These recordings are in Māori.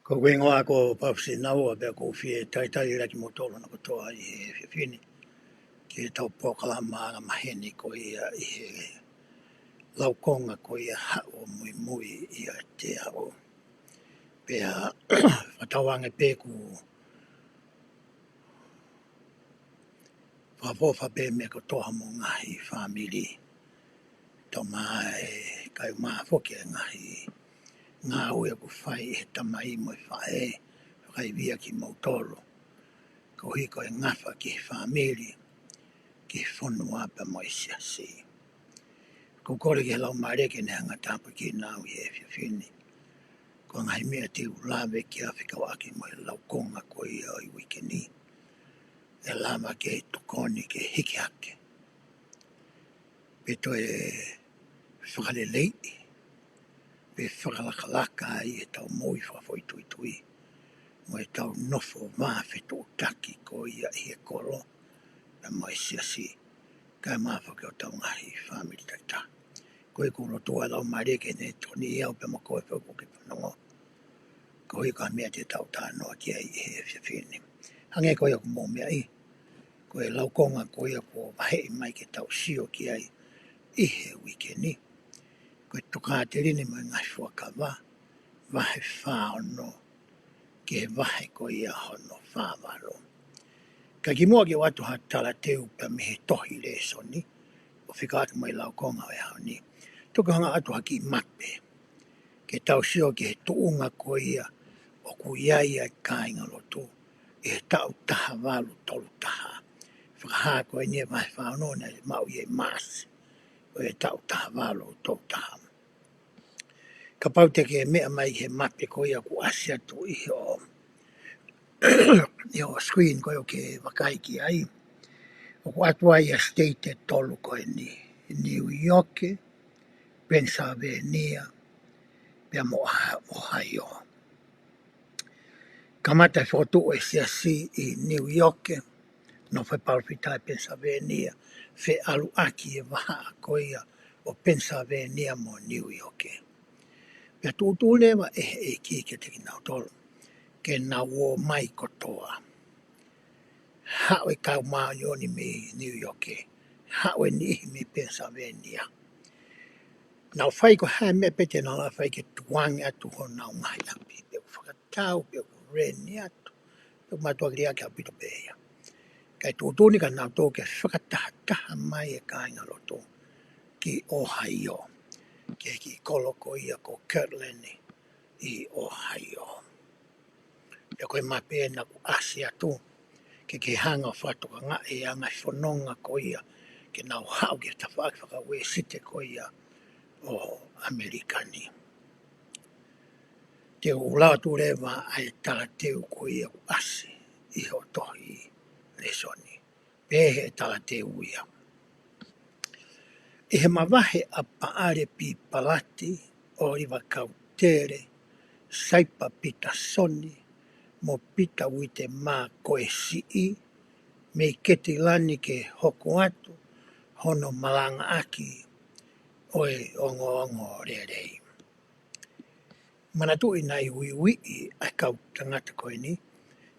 Ko wengoa ko papsi naua pe ko fie tai laki motolo na kotoa I he fini. Ki tau pokala maa maheni ko ia I he laukonga ko ia hao mui ia te hao. Pea whatawange pe ku whapofa pe me ko toha mo ngahi whamiri. Tau maa kai maa foke ngahi ngā ue ku whai he tamai mo whae kai via ki mautolo. Ko hiko e ngafa ki whamiri ki whonua pa mo siasi. Ko kore ki lau mareke ne hanga tāpu ki nāu I he whiwhini. Ko ngai mea te ulawe ki Afrika waki mo e lau konga ko ia I wikini. E lama ke tukoni ke hiki hake. Peto e whakalelei. Pe whakalakalaka I e tau moi whawhoi tui. Mo e tau nofo whawheto taki ko ia I he kolo. Pa mo siasi. Kai mawhake o tau ngahi whamiri taita. Koe kuro toa lau mareke ne toni iau pe mo koe whauko ke whanongo. Ko hika mea te tau tānoa ki ai I he whiwhini. Hange koe aku mō mea I. Koe laukonga koe ako wahei mai ke tau sio ki ai I he wikeni. Koe tukaa te rini mai ngai whakawa. Wahe whaono. Ke wahe koe ia hono whawaro. Ka ki mua ki watu ha tala teu pa me he tohi le soni. O whika atu mai laukonga e hao ni. Tuku hanga atu haki mape. Ke tau sio ki he tuunga ko ia o ku iai ai kāinga lotu. I he tau taha walu tolu taha. Whakaha ko e nia vai whanona e mau i e maasi. O e tau taha walu tolu taha. Ka pau te ke mea mai he mape ko ia ku asia tu I o screen ko ke wakai ki ai. O ku atua I a state e tolu ko e ni. New York, Pennsylvania, pia mo Ohio. Kamata whotu e siasi I New York, no whai palpita Pennsylvania, whe alu aki e waha a koia o Pennsylvania mo New York. Pia tūtūne wa e ki ke te kinau tolu, ke na wo mai kotoa. Hao e kau maa yoni me New York, hao e ni me Pennsylvania. Nau whai ko hae mea pete na la whai ke tuangi atu ho nau ngai api. Pe ku whakatau, pe ku reni atu. Pe ku matua kiri ake apito peia. Kai tūtūni ka nau tō ke whakataha mai e kāinga loto ki Ohio. Ke ki koloko ia ko Kirtland I Ohio. Pe koe mape na ku asi atu. Ke hanga whatoka ngā e anga whanonga ko ia. Ke nau hao ke ta whakawe site ko ia. O Amerikani. Te ula tu rewa ai tala teu ko ia asi I ho tohi lesoni. Pehe tala teu ia. I he mawahe a paare pi palati o riwa kautere saipa pita soni mo pita wite mā koe sii me keti lani ke hoko atu hono malanga aki oe ongo rerei. Mana tui nai ui ai kau tangata koe ni,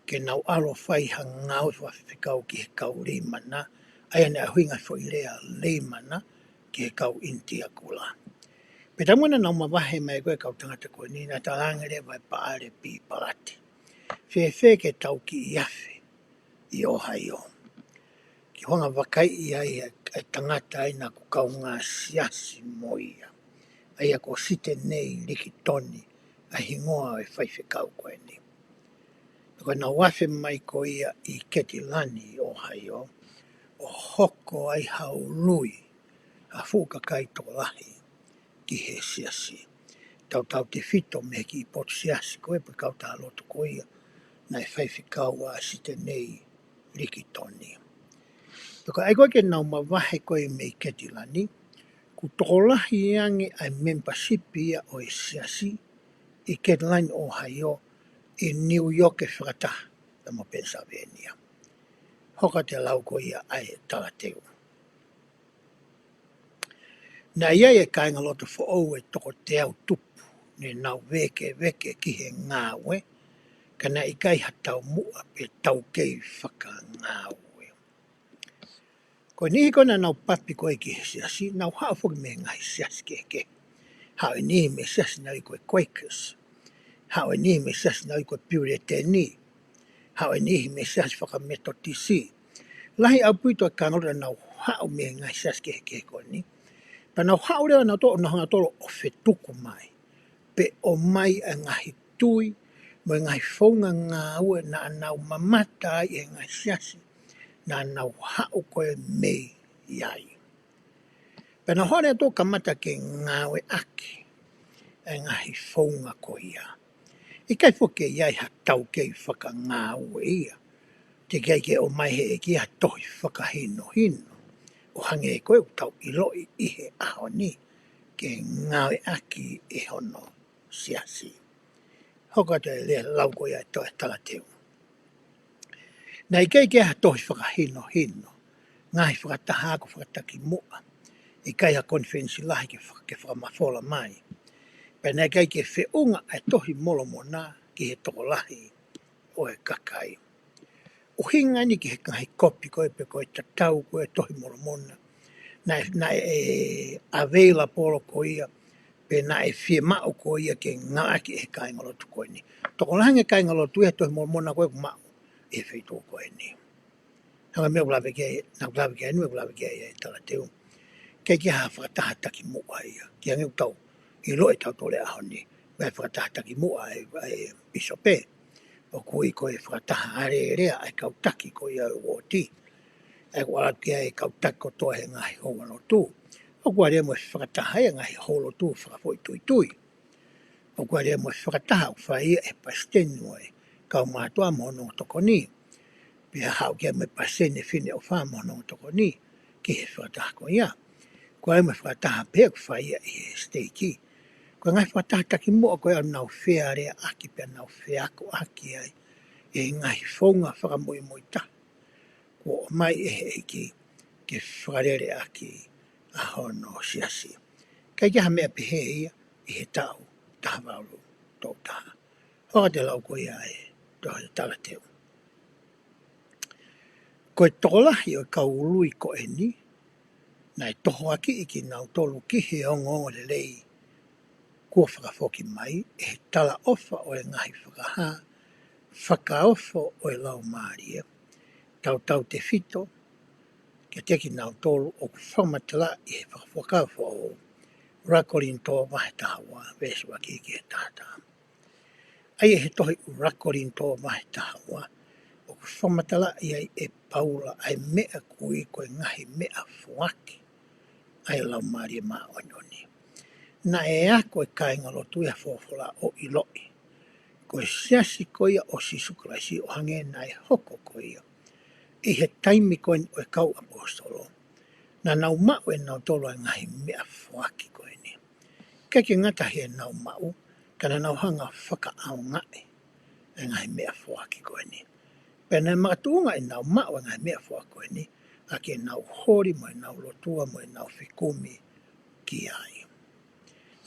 ke nau alo whai hangau whawhikau ki he kau rimana, ai ane a huinga fo I rea rimana ki he kau intia kula. Peta mwana nau mawahe mai koe kau tangata koe ni, na talangere vai paare pi palati. Whewhe ke tau ki iafe I Ohio. Ki honga wakai I ai tangata ai na ku kau ngā siasi moia. Aia ko site nei liki toni a hingoa e whaiwhekau koe ni. Ko na wafe mai ko ia I Ketilani o Haio, o hoko ai hau lui a fuka kai tō lahi ki he siasi. Tau te fito me ki I pot siasi koe pe kau tā loto ko ia na e whaiwhekau a site nei liki toni. Ko ai koe ke nau mawahe koe me I Ketilani, ku tokolahi ange ai member sipia o e siasi I Ketilani o Haio I New York e whakata ta mo Pennsylvania. Hoka te lau ko ia ai talateu. Na ia e kainga loto fo ou e toko te au tupu ne nau veke ki he ngāwe kana I kai hatau mua e tau kei whaka ngāwe. Ko nihi kona nau papi koe ki he siasi, nau hao whuki me ngai siasi ke. Hao e nihi me siasi nau I koe Quakers. Hao e nihi me siasi nau I koe Puritani. Hao e nihi me siasi whaka Methodisi. Lahi au puito e kanora nau hao me ngai siasi ke koe ni. Pa nau hao leo nau to na hanga tolo o whetuku mai. Pe o mai a ngahi tui, mo ngai whaunga ngā ue na nau mamata ai e ngai siasi. Na nau hao koe mei iai. Pena hore tō kamata ke ngāwe ake, e ngahi whaunga ko ia. I kai whoke iai ha tau kei whaka ngāwe ia. Te kei ke o mai he e ki ha tohi whakahino hino. O hange e koe tau I loi I he aho ni, ke ngāwe ake e hono siasi. Hoka te lea lau koe ia toi talateu. Na I kei ke ha tohi whakahino hino, ngahi whakataha ko whakataki mua. I kai ha konferensi lahi ke whakamafola mai. Pena I kai ke whiunga ai tohi molo mona ki he toko lahi o e kakai. O hinga ni ki he ngahi kopi koe pe koe tatau koe tohi molo mona. Na e aveila polo ko ia, pe na e fie mao ko ia ke ngaki e kai ngalotu koe ni. Toko lahi kai ngalotu e tohi molo mona koe mao e whito koe ni. Hanga mea ulawe kia, na ulawe kia, anu e ulawe kia e talateu. Kei ki ha whakataha taki mua ia. Ki angi utau, I loe tau tole aho ni. Wai whakataha taki mua e bisope. O kui koe whakataha are rea ai kau taki ko ia o ti. Ai kua kia e kau taki ko toa he ngahi honga no tu. O kua rea mo whakataha e ngahi holo tu whakafoi tui tui. O kua rea mo whakataha o whaia e pasteni moe. Kau mātua mono toko ni. Pia hao kia me pasene fine o wha mono toko ni. Ki he whakataha ko ia. Ko ai me whakataha pēk whaia I he steiki. Ko ngai whakataha taki mua koe au nau whea rea aki pia nau whea ako aki ai. E ngai whaunga whakamoi moi ta. Ko o mai e he eiki ke whakarere aki a hono siasi. Kai kia mea pehe ia I he tau taha waulu tō taha. Hoka te lau koe ia e toha te talateu. Koe tokolahi o kau lui ko e ni, nai toho aki I ki nau tolu ki he ongo le lei kua whakafoki mai, e tala ofa o e ngahi whakaha, whakaofo o e lau maaria, tau te fito, ke teki nau tolu o ku whamatala I he whakafokafo o rakorin tō mahe tahawa, vesua ki he tātā. Ai e he tohi rakorin tō mahe tahawa, o ku whamatala I e paula ai mea kui koe ngahi mea fuaki, ai lau maaria maa ononi. Na e ako e kāinga lotu ia fōwhora o Iloi. Ko e siasi ko ia o Sisukuraisi o hange na e hoko ko ia. I he taimi ko o e kau apostolo. Na nau mau e nau tolo e ngahi mea fuaki ko e ni. Keke ngata he nau mau, kana nau hanga whaka au ngai e ngahi mea fuaki ko e ni. Pena e makatunga e nau mau e ngahi mea fuaki ko e ni, a ke nau hori mo e nau lotua mo e nau whikumi ki ai.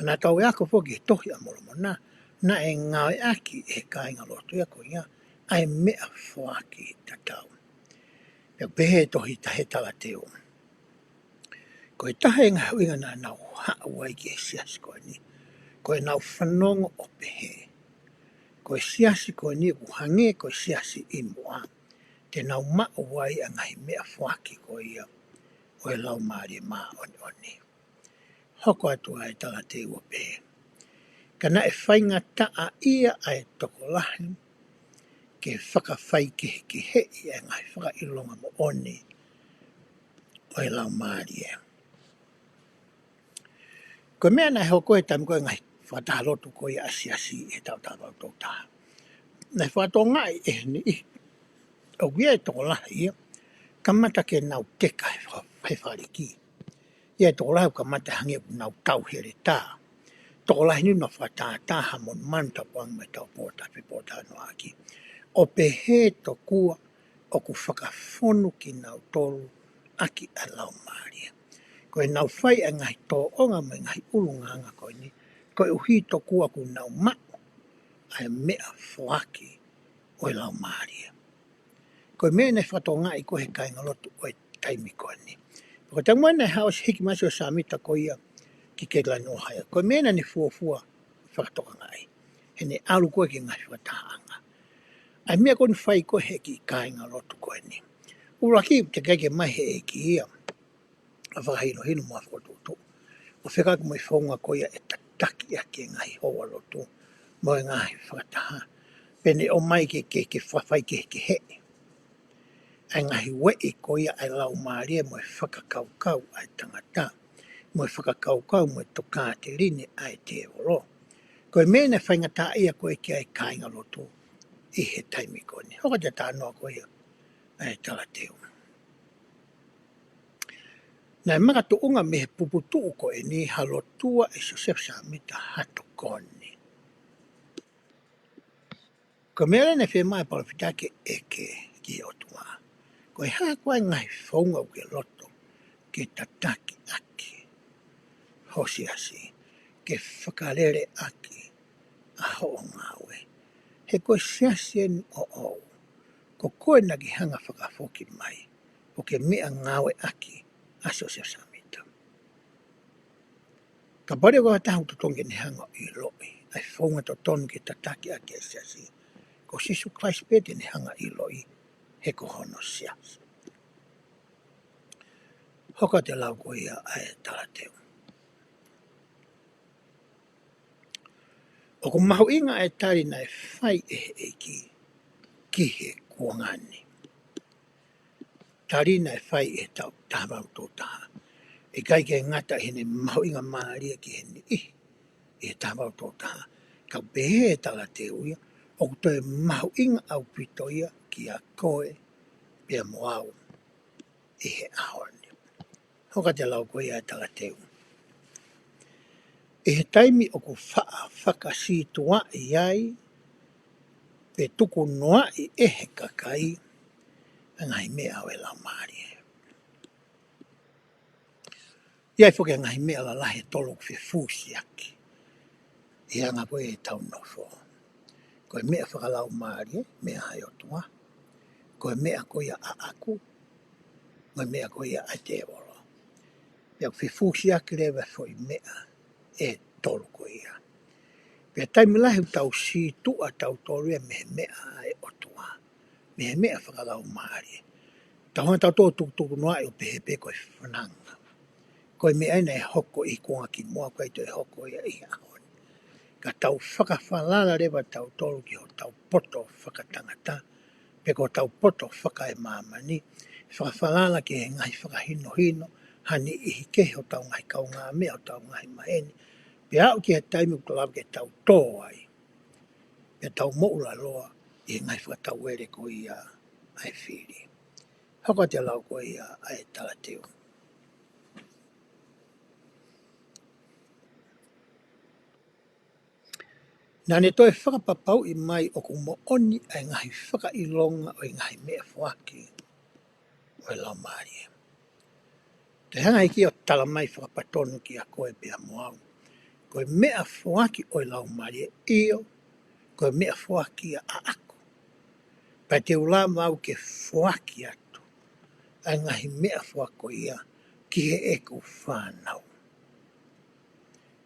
Nā tau e ako whoki he tohi a moromona, na e ngāwe aki e kāinga lotu e ko ia, ai mea whaki tatau. Pea pehe tohi tahe talateo. Ko e tahe ngā huinga nā nau haawai ki e siasi ko ni, ko e nau whanongo o pehe. Ko e siasi ko ni ku hange ko e siasi I mua, te nau mao wai a ngahi mea whaki ko ia, o e lau maari maa oni oni. hoko atua e tala te ua pē. Kana e whainga taa ia ai toko lahi, ke whakawhai ke he i e ngai whaka ilonga mo oni o e lau maari e. Ko mea nai hoko e tam koe ngai whatahalotu ko i asi e tau tau tau taha. Nai whato ngai e ni i. O wia e toko lahi ia, kamata ke nau teka he whariki. Ia e toko lahi o kamata hangi o nau tau here tā. Toko lahi ni no whataataha mon manta puang me tau pōta pe pōta no aki. O pe he to kua o ku whakawhonu ki nau tolu aki a lau maaria. Ko e nau whai e ngai tō onga me ngai ulunganga koe ni, ko e uhi to kua ku nau mako ai mea whaki o e lau maaria. Ko e mea nei whatonga i ko he kainga lotu o e taimi koe ni. Ko te mua nei haos hiki maso samita ko ia ki ke lai no haya. Ko e mea nei fuafua whakatoka ngai. He ne alu koe ki ngai whataanga. Ai mea koni whai ko he ki kainga lotu koe ni. Uraki te keke mai he e ki ia. A whakahino hino mua whakotutu. O whekaka mo i whaunga ko ia e tataki a ke ngai hoa lotu. Mo e ngai whakataha. Pene o mai ke whawhai ke he. Ai ngahi wei ko ia ai lau maaria mo e whakakaukau ai tangata. Mo e whakakaukau mo e toka te rini ai te oro. Ko e mene whaingata ia ko e ki ai kainga lotu i he taimi koni. Hoka te tānoa ko ia ai tala teo. Nai maka tu unga me he puputu ko e ni halotua e Joseph Samita hato koni. Ko mele ne whi mai palapitake eke ki otua. Ko e haa koe ngai whaunga ke loto ke tataki aki. Hosi asi, ke whakarere aki a ho ngawe. He koe siasien o au. Ko koe naki hanga whakafoki mai. O ke mea ngawe aki a Joseph Samita. Ka pare koe tahu tutonge ni hanga i loi. Ai whaunga to tonu ke tataki aki a siasi. Ko Sisu Christ pete ni hanga i loi. He ko hono siasi. Hoka te lau ko ia ai tala teo. O ko mahu inga e tari nai whai e ki he kuangani. Tari nai whai e tau tāwau tō taha. E kai ke ngata hene mahu inga maaria ki hene e tāwau tō taha. Kau pehe e tala teo ia, o kutoe mahu inga au pito ia ki a koe pia moau i he ahoni. Hoka te lau ko ia e tala teo. E he taimi o ku whakasitua i ai, pe tuku noa i ehe kakai, ngai mea o e lau maari. Iai whuke ngai mea la lahe tolo ku whifusi aki. I anga koe e tau nofo. Koe mea whakalau maari, mea hai o tua. Koe mea koe a aku, koe mea koe a te oro. Ia ku whifusi aki lewa fwoi mea e tolo koe ia. Pea taimi lahi tau si tua tau toria mehe mea ai o tua. Mehe mea whakalau maari. Tau hana tau tō tuku noa e o pehe pe koe whananga. Koe mea ina e hoko i kunga ki mua koe to e hoko ia i ahoni. Ka tau whakawhalala rewa tau tolu ki ho tau poto whakatangata. Pe ko tau poto whaka e mamani. Whakawhalala ki he ngai whakahino hino. Hani i hike ho tau ngai kaunga mea o tau ngai maheni. Pe au ki he taimi kulawa ke tau tō ai. Pe tau moula loa i ngai whakatau ere ko ia ai whiri. Hoko te lau ko ia ai tala teo. Nā ne toi whakapapau i mai o ku mo oni ai ngahi whakailonga o i ngahi mea whaki o i lau maari. Te hanga iki o tala mai whakapatonu ki a koe pia moau. Koe mea whaki o i lau maari io, koe mea whaki a ako. Pai te ula mau ke whaki atu, ai ngahi mea whako ia ki he eko whanau.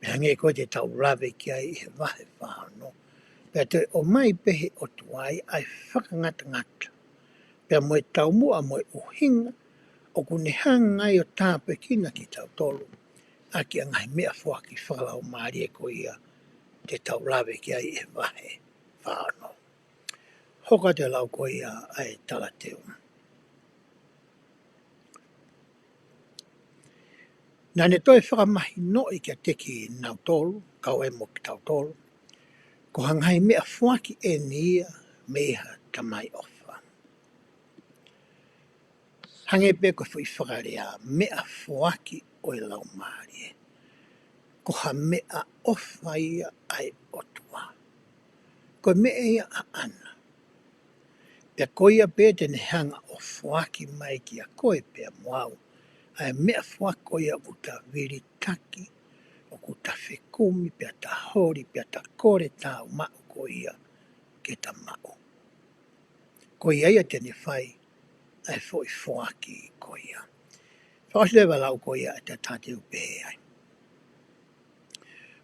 Pea nge koe te tau lawe ki ai i he wahe whāno. Pea te o mai pehe o tuai ai whakangata ngata. Pea moe tau mua moe uhinga o kune hanga ngai o tāpe kina ki tau tolu. aki a ngai mea fuaki whakalau maari e ko ia te tau lawe ki ai e wahe whaano. Hoka te lau ko ia ai tala teo. Nā ne toi whakamahi no i kia teki nau tolu, kau e mo ki tau tolu, ko hangai mea fuaki e nia meha tamai ofa. Hange pe ko fui whakarea mea fuaki o i lau maari e. Ko ha mea ofa ia ai otua. Ko mea ia a ana. Pea koia pe tene hanga o fuaki mai ki a koe pea moau. Ai mea fuako ia uta viritaki, o kuta whekumi, pea ta hori, pea ta kore tau mau ko ia ke ta mau. Ko ia ia tene whai, ai foi fuaki ko ia. Whaoslewa lau ko ia te tāteu pehe ai.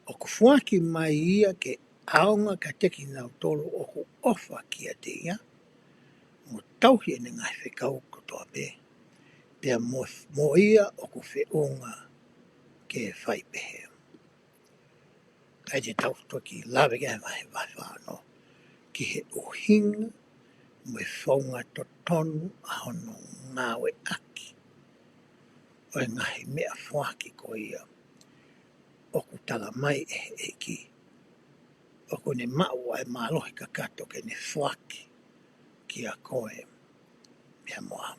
O ku fuaki mai ia ke aonga ka teki nau tolu o ku ofa kia te ia, mo tauhi ene ngai whekau kotoa pe, pea mo ia o ku whiunga ke whai pehe. Ai te tau toki lawe ke vai whāno, ki he uhinga, mo e whaunga to tonu a hono ngāwe aki. O e ngahi mea fuaki ko ia, o ku tala mai e ki. O ku ne mau ai mālohi ka kato ke ne fuaki ki a koe mea moa.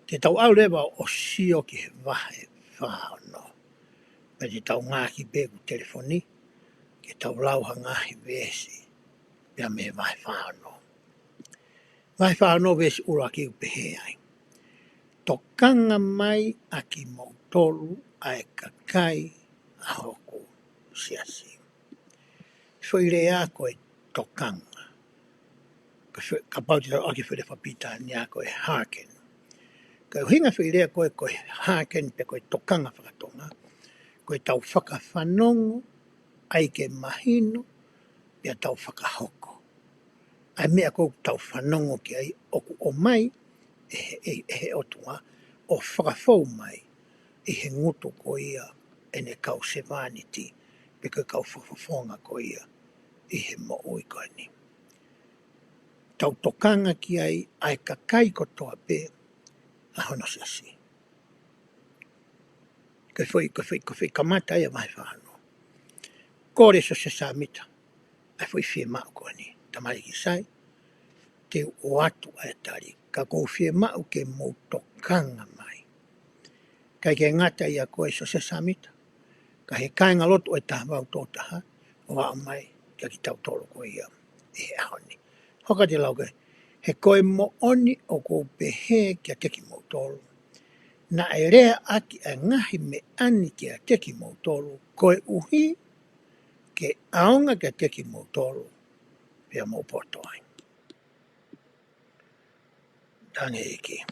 Te tau au lewa o sio ki he wahe whāno. Me te tau ngāki beku telefoni, ke tau lauha ngāhi vesi, mea me wahe whāno. Wahe whāno vesi ura ki upehe ai. Tokanga mai a ki mautolu ai kakai a hoku siasi. Whoirea koe tokanga. Ka pauti tau aki whare whapita ni a koe haken. Ka hinga whoirea koe haken pe koe tokanga whakatonga. Koe tau whakawhanongo ai ke mahino pia tau whakahoko. Ai mea kou tau whanongo ki ai oku o mai he otua o whakawhau mai i he ngutu ko ia ene kau sevaniti pe koe kau whakawhonga ko ia i he mo ui koe ni. Tau tokanga ki ai kakai ko toa pe a hono sasi. Ko whi kamata ia mai whahano. Kore so se samita. Ai whi whie mau koe ni. Tamari ki sai. Te o atu ai tari. Ka kou whie mau ke mou tokanga mai. Kai ke ngata ia koe so se samita. Ka he kainga lotu e taha wau tōtaha. O wao mai kia ki tau tolo koe ia. E he ahoni. Hoka te lau koe. He koe mo oni o kou pehe kia teki mou tolo. Na e rea aki a ngahi me ani kia teki mou tolo. Koe uhi ke aonga kia teki mou tolo. Pea mou poto ai. Tange iki.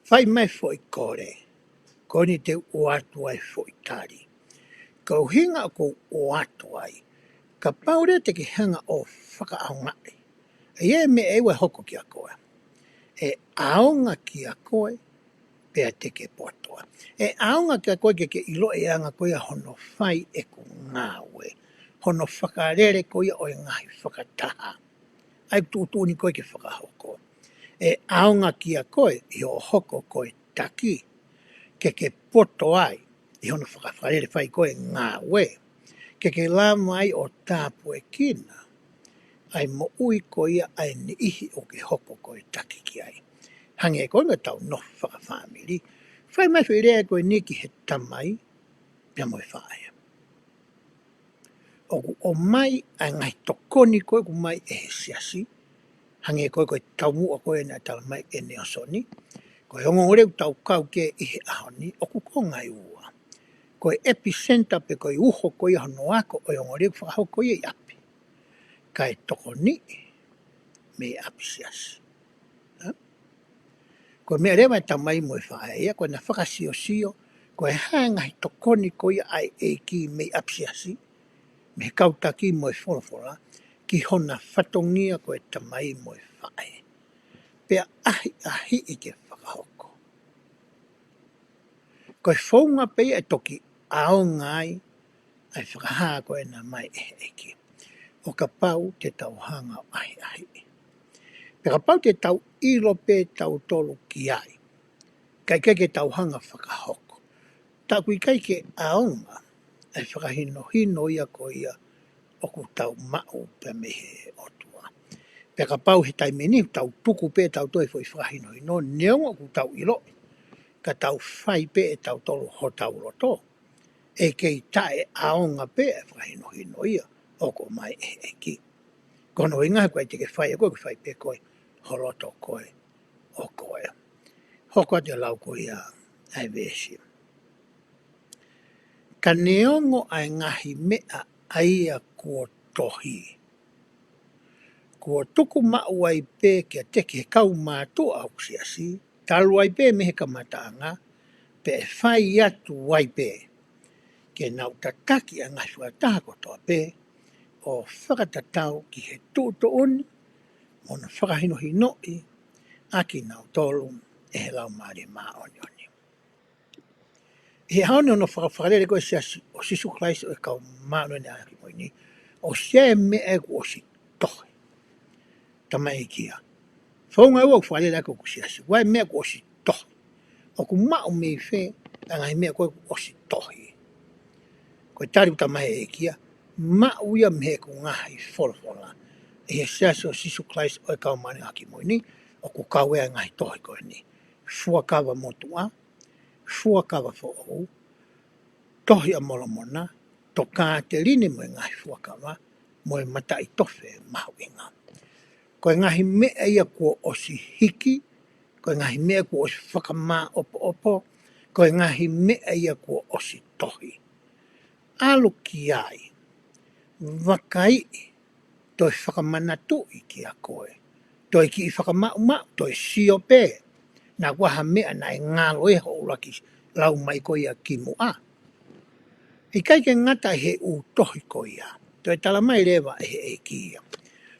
Whai mai foi kore. Koni te o atu ai foi tari. Kau hinga ko o atu ai. Ka paure te ki hanga o whaka aongai. E ie me ewe hoko ki a koe. E aonga ki a koe. Pea te ke potoa. E aonga ki a koe ke ilo e anga koe a hono whai e ko ngāwe. Hono whakarere koe o e ngahi whakataha. Ai tūtūni koe ke whakahoko. E aonga ki a koe i o hoko koe taki. Ke poto ai. I hono whakafarere whai koe ngāwe. Ke lama ai o tāpu e kina. Ai mo ui koe ai ni ihi o ke hoko koe taki ki ai. Hange e koe ngā tau no whakawhamiri. Whai mai whi rea koe niki he tamai. Pia moe whae. O mai ai ngai tokoni koe ku mai e he siasi. Hange koe koe tau mua koe nā tala mai e neosoni. Koe ongo reu tau kau ke i he ahoni o ku ko ngai ua. Koe epicenter pe koe uho koe hono ako o ongo reu whakahau koe i api. Kai tokoni me api siasi. Koe mea rewa tau mai moe whae ia, koe na whakasio sio, koe hanga hi tokoni koe ai e ki me api siasi. Me kautaki moe wholawhola, ki hona whatongia koe tamai moe whae. Pea ahi i ke whakahoko. Koe whaunga pei e toki aonga ai whakaha koe na mai eki. O ka pau te tauhanga o ahi. Pe ka pau te tau ilo pe tau tolu ki ai. Kai ke tauhanga whakahoko. Ta kui kai ke aonga ai whakahino ia ko ia o ku tau mau pe mehe o tua. Pe ka pau he taimeni tau tuku pe tau toi foi whakahino neonga ku tau ilo. Ka tau whai pe e tau tolu ho tau roto. E kei tae aonga pe e whakahino ia o ko mai eki. Kono inga koe te ke whai e koe whai pe koe holoto koe o koe. Hoko te lau koe ia ai vesi. Ka neongo ai ngahi mea aia kua tohi. Kua tuku mau ai pe kia teke he kau mātua au siasi. Talu ai pe mehe ka mataanga. Pe e whai atu ai pe. Ke nau tataki a ngahi whataha kotoa pe. O whakatatau ki he tūto uni. Mona whakahino hinoi. Aki nau tolu e he lau maari maa onioni. He haone ono whakarere koe siasi o Sisu Christ o e kau maa onioni a ki moini. O se me e ku o si tohi. Tama e kia. Whaunga ua whakarere ako ku siasi. Wai mea ku o si tohi. O ku mao mei whe a ngai mea koe ku o si tohi. Koe tari tama e kia. Mao ia mehe ku ngahi wholofola. E he siasi o Sisu Christ o e kau maa onioni a ki moini. O ku kawe a ngai tohi koe ni. Fuakawa motua. Fuakawa fo'ou. Tohi a molomona. Toka te line mo e ngahi fuakawa. Mo e mata i tofe mahu inga. Koe ngahi mea ia kua osi hiki. Koe ngahi mea kua osi whakamā opo. Koe ngahi mea ia kua osi tohi. Alu ki ai. Wakai. Toi whakamanatu i ki a koe. Toi ki i whakamau. Toi sio pe. Nā waha mea na e ngalo e ho laki lau mai ko ia ki mua. I kai ke ngata he u tohi ko ia. Toi tala mai rewa e ki ia.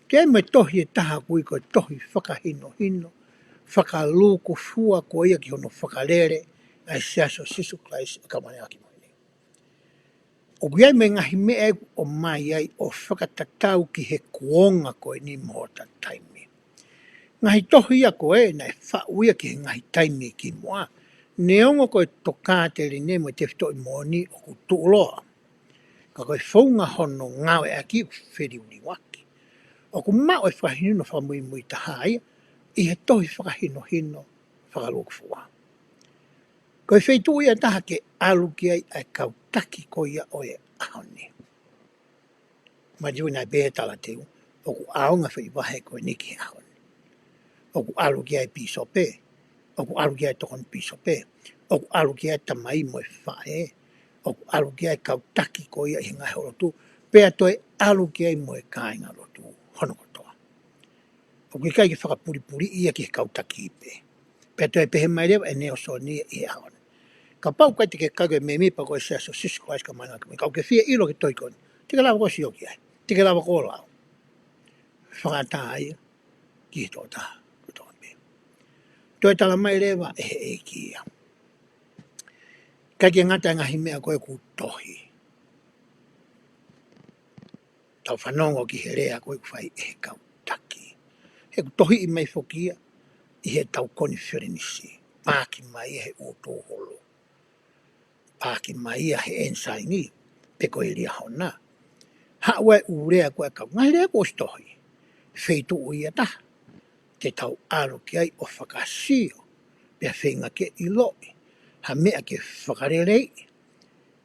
Te me tohi e taha kui ko tohi whakahino. Whakaluku fua ko ia ki hono whakalere. Ai siaso Sisu Christ e kamane aki moini. O kiai me ngahi mea o mai ai o whakatatau ki he kuonga ko ni mohota taimi. Ngahi tohi ia koe na e whauia ki he ngahi taimi ki mua. Neongo koe toka te rine mo te whito i moni o ku tuuloa. Ka koe whaunga hono ngawe a ki whiri uri waki. O ku mao e whakahino whamui mui tahai i he tohi whakahino whakaluku fua. Koe whaitu ia taha ke alu ki ai ai kau taki ko ia o e ahoni. Majiu nai behe tala teu o ku aonga whi wahe koe niki ahoni. O ku alu ki ai piso pe. O ku alu ki ai tokon piso pe. O ku alu ki ai tamai mo e whae. O ku alu ki ai kau taki ko ia i ngai horotu. Pea toi alu ki ai mo e kāinga rotu. Hono kotoa. O ki kai ki whakapuri ia ki he kau taki pe. Pea toi pehe mai rewa e neo so ni i ahon. Ka pau kai te ke kage me mi pa koe sea so Sisu Christ ka mana ka. Kau ke fia ilo ke toi koni. Tika lawa ko si o ki ai. Tika lawa ko lau. Whakata ai ki he tō taha. Toi tala mai rewa e ki ia. Kai ke ngata ngahi mea koe ku tohi. Tau whanongo ki he rea koe ku whai e kau taki. He ku tohi i mai whokia i he tau koni whirinisi. Pāki mai he uoto holo. Pāki mai he ensaingi. Pe koe ria hona. Haue urea koe kau. Ngai rea koe tohi. Wheitu uia taha. Te tau aro ki ai o whakasio. Pea whenga ke i loi. Ha mea ke whakarerei.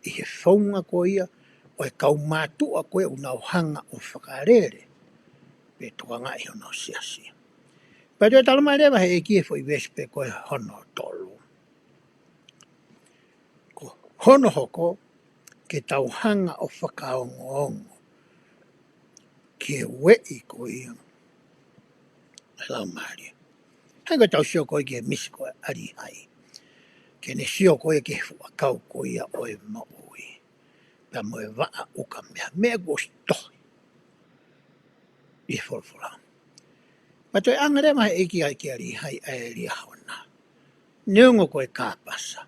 I he whaunga ko ia. O e kau mātua koe o nau hanga o whakarere. Pe toka ngai hono siasi. Pea toi talamai rewa he e kie fwoi vespe koe hono tolu. Ko hono hoko ke tau hanga o whakaongo. Ke wei ko ia. Lau maari. Hai koe tau sio koe ke misi koe ari hai. Ke ne sio koe ke whakau ko ia o e maui. Pea mo e waa uka mea. Mea koe tohi. I wholwhola. Ma toi angare mahe eki ai ki ari hai ai ria hauna. Neongo koe kāpasa.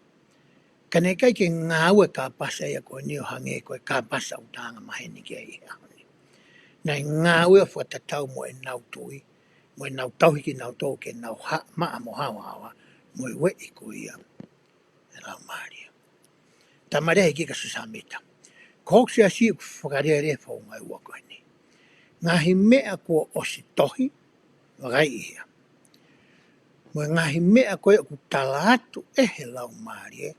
Kane kai ke ngāua ka pasa ia koe ni o hange koe ka pasa o tānga maheni ke i hea. Nei ngāua whatatau mo e nau tui, mo e nau tauhiki nau tō ke nau maa mo hawa hawa, mo e wei ko ia e lau Māria. Tamarea ki ka susamita. Ko se asi whakareare fo ngai ua koe ni. Ngahi mea ko osi tohi, wagai ia. Mo ngahi mea koe ku tala atu e he lau Māria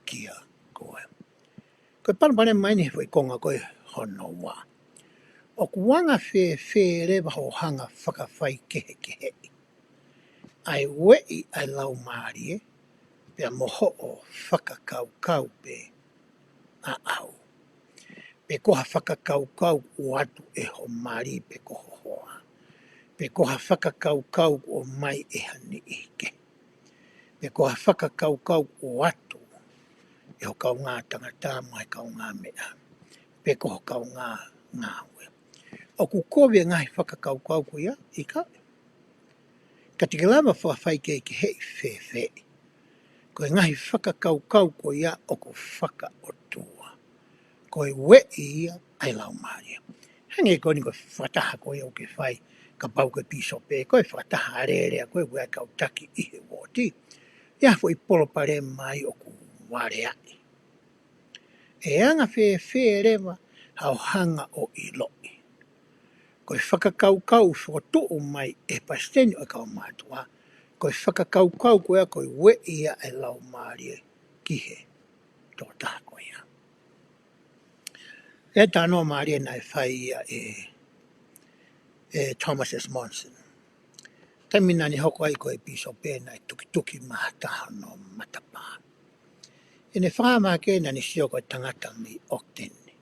kia koe. Koe panapane mai ni foi konga koe hono wā. O kuanga whe rewa ho hanga whakawhai kehe. Ai wei ai lau Mārie, pia moho o whakakau pe a au. Pe koha whakakau o atu e ho Mārie pe koho hoa. Pe koha whakakau o mai e hani ike. Pe koha whakakau o atu e ho kau ngā tangata mai kau ngā mea. Pe koho kau ngā ue. O ku kowe ngai whakakau ko ia, i ka. Ka tiki lama whawhai ke hei whewhe. Ko e ngahi whakakau ko ia o ku whaka o tua. Ko e we ia ai lau Māria. Hange ko ni ko whataha ko ia o ke whai ka pau ke piso pe. Ko e whataha arerea ko e wea kau taki i he woti. Ia fo i polo pare mai o ku ware ai. E anga whewhe rewa hau hanga o i loi. Ko e whakakau so to mai e pasteni o kau mātua. Ko e whakakau ko ea ko e we ia e lau Mārie ki he tō tāko ia. E tāno Mārie nai whai ia e Thomas S. Monson. Taimina ni hoko ai ko e piso pēna e tuki mahataha no matapā. E ne whāma kēna ni sio ko e tangata mi okteni.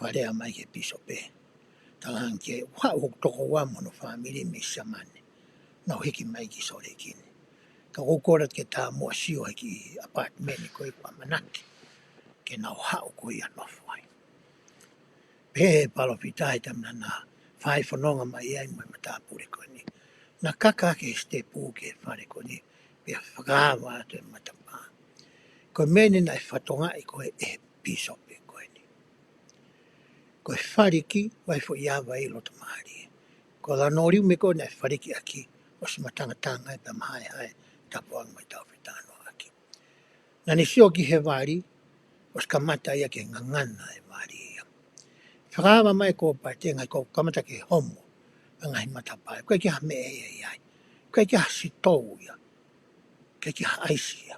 Wharea mai ke piso pēna. Talang ke wha toko wa mono family me samane na hiki mai ki sore kini ka kokora ke ta mo sio ki apartment ko kwa manaki ke na ha ko ia no foi pe palo pitai tam na fai fononga mai ai mai mata pure ko ni na kaka ke ste pu ke fare ko ni pe fagava te mata pa ko meni na fatonga ko e piso pe ko ni ko fariki vai fo ia vai lo tamari ko la nori me ko na fariki aki o se matanga e pa mai tapuang mai tau fitano aki na ni sio ki he vari o skamata ia ke ngangana e vari ia whakaawa mai ko pa te ngai ko kamata ke homo ngai matapai ko ki ha me e ai ko ki ha sitou ia ko ki ha aisi ia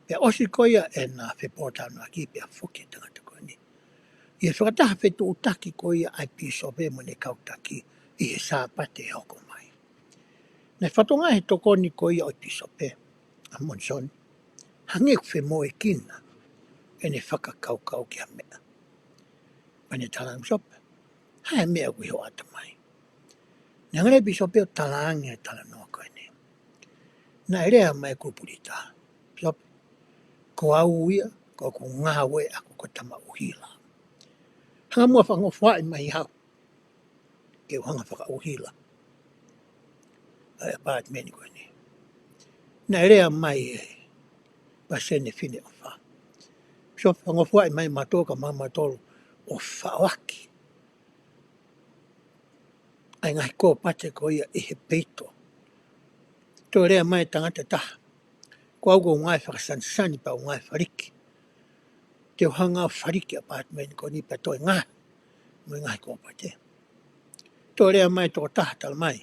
pe osi ko ia e na whepotano aki pe a fuki tangata ko ni ia whakataha whetu utaki ko ia ai piso pe mo ne kautaki i he sāpate hoko mai. Nei whatonga he toko ni ko ia o piso pe, a monson, hange whe mo e kina e ne whakakau ki a mea. Pane talang sope, hae mea kui ho ata mai. Nei ngare piso pe o talangi e tala noa koe ne. Na rea mai kupurita, sope, ko au ia, ko ngāwe ako ko tama uhila. Hanga mua whangofwai mai hau. Ke hanga whakauhila. Ai apartment koe ni. Na rea mai e pasene fine o wha. So whangofwai mai matoka mamatolo o whawaki. Ai ngai ko pate ko ia i he peito. Tō rea mai tangata taha. Ko au ko ngai whakasansani pa o ngai whariki. Te hanga whariki apartment ko ni pa toi ngā. Mo ngai ko pate. Tō rea mai tō taha tala mai.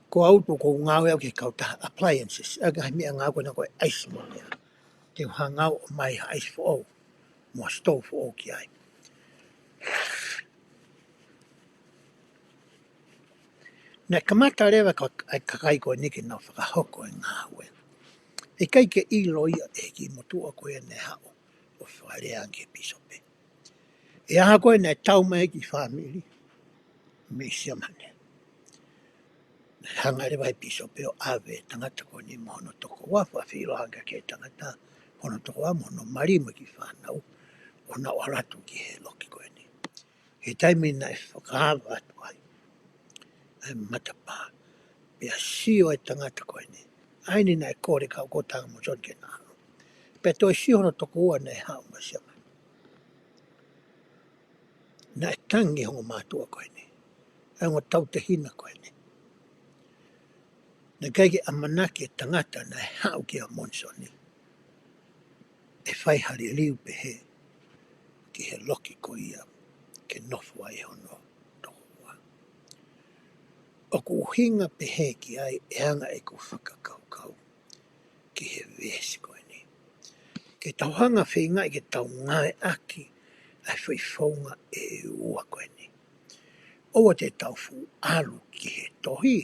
Ko auto ko ngāwe au ke kauta appliances. Aga mea ngā koe na koe ice mo nea. Te hanga o mai ha ice for all. Mo stove for all ki ai. Nā kamata rewa ai kakai koe niki nau whakahoko e ngāwe. E kai ke ilo ia e ki motua koe ne hao. O whaarea ke pisope. E aha koe nei tau mai ki family. Me siamane. Hanga rewa e pisope o ave tangata koe ni mohono toko wafa whiro hanga ke tangata. Hono toko wa mohono marima ki whanau. O na oratu ki he loki koe ni. He taimi na e whakaava atu ai. Ai matapa. Pea sio e tangata koe ni. Aini nai kore kau kotanga mo son ke nā. Pe toi sihono toko ua nei hao ma siama. Na e tangi hongo mātua koe ni. Ango tau te hina koe ni. Na kaike amanaki e tangata na e hao ki a monsoni. E whai hari liu pe he. Ki he loki ko ia. Ke nofu ai hono. Tohua. O ku hinga pe he ki ai e anga e ku whakakau. Ki he vesi koe ni. Ke tauhanga whinga i ke tau ngae aki. Ai whai whaunga e ua koe ni. Oa te tau fu alu ki he tohi.